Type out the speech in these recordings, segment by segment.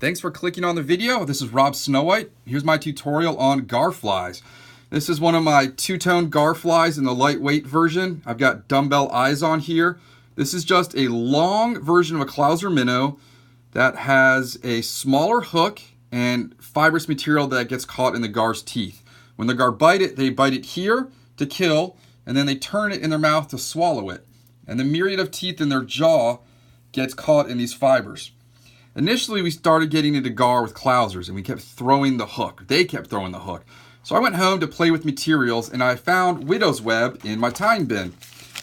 Thanks for clicking on the video. This is Rob Snowhite. Here's my tutorial on gar flies. This is one of my two-tone gar flies in the lightweight version. I've got dumbbell eyes on here. This is just a long version of a Clouser minnow that has a smaller hook and fibrous material that gets caught in the gar's teeth. When the gar bite it, they bite it here to kill, and then they turn it in their mouth to swallow it. And the myriad of teeth in their jaw gets caught in these fibers. Initially, we started getting into gar with Clousers, and we kept throwing the hook. They kept throwing the hook. So I went home to play with materials, and I found widow's web in my tying bin.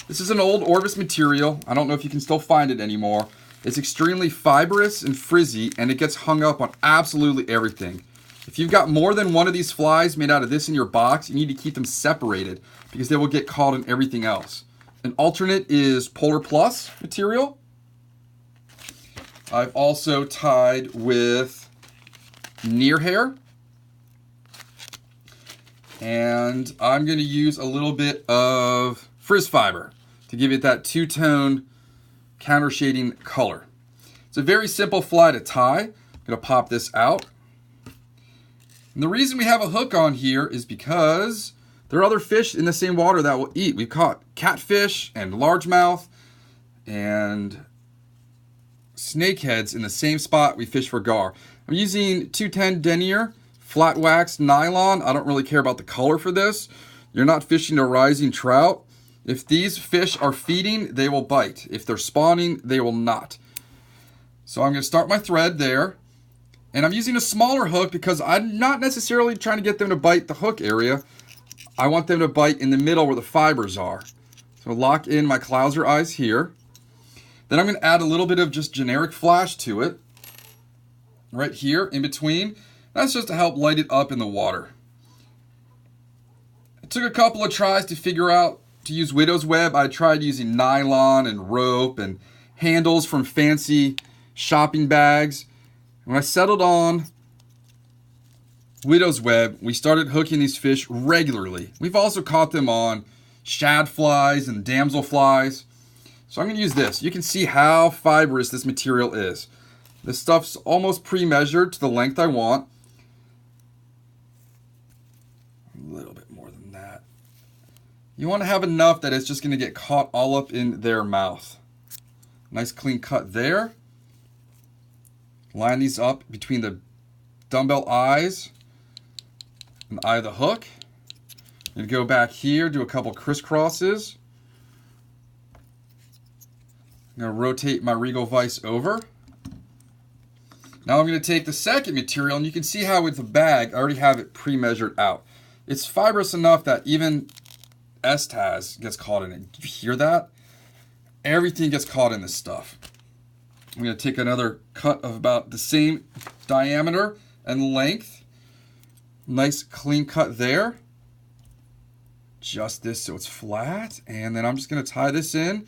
This is an old Orvis material. I don't know if you can still find it anymore. It's extremely fibrous and frizzy, and it gets hung up on absolutely everything. If you've got more than one of these flies made out of this in your box, you need to keep them separated because they will get caught in everything else. An alternate is Polar Plus material. I've also tied with near hair. And I'm going to use a little bit of frizz fiber to give it that two-tone counter shading color. It's a very simple fly to tie. I'm going to pop this out. And the reason we have a hook on here is because there are other fish in the same water that will eat. We've caught catfish and largemouth and snakeheads in the same spot we fish for gar. I'm using 210 denier flat wax nylon. I don't really care about the color for this. You're not fishing a rising trout. If these fish are feeding, they will bite. If they're spawning, they will not. So I'm going to start my thread there. And I'm using a smaller hook because I'm not necessarily trying to get them to bite the hook area. I want them to bite in the middle where the fibers are. So lock in my Clouser eyes here. Then I'm going to add a little bit of just generic flash to it. Right here in between. That's just to help light it up in the water. It took a couple of tries to figure out to use widow's web. I tried using nylon and rope and handles from fancy shopping bags. When I settled on widow's web, we started hooking these fish regularly. We've also caught them on shad flies and damsel flies. So I'm going to use this. You can see how fibrous this material is. This stuff's almost pre-measured to the length I want. A little bit more than that. You want to have enough that it's just going to get caught all up in their mouth. Nice clean cut there. Line these up between the dumbbell eyes and the eye of the hook. And go back here, do a couple crisscrosses. I'm going to rotate my Regal vise over. Now I'm going to take the second material, and you can see how with the bag, I already have it pre-measured out. It's fibrous enough that even Estaz gets caught in it. You hear that? Everything gets caught in this stuff. I'm going to take another cut of about the same diameter and length. Nice clean cut there. Just this so it's flat. And then I'm just going to tie this in.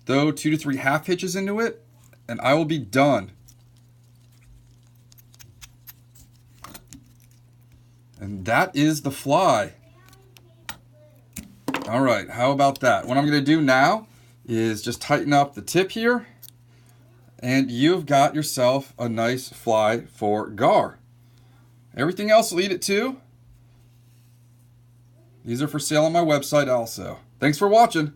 Throw 2 to 3 half hitches into it. And I will be done. And that is the fly. All right, how about that? What I'm going to do now is just tighten up the tip here. And you've got yourself a nice fly for gar. Everything else will eat it too. These are for sale on my website also. Thanks for watching.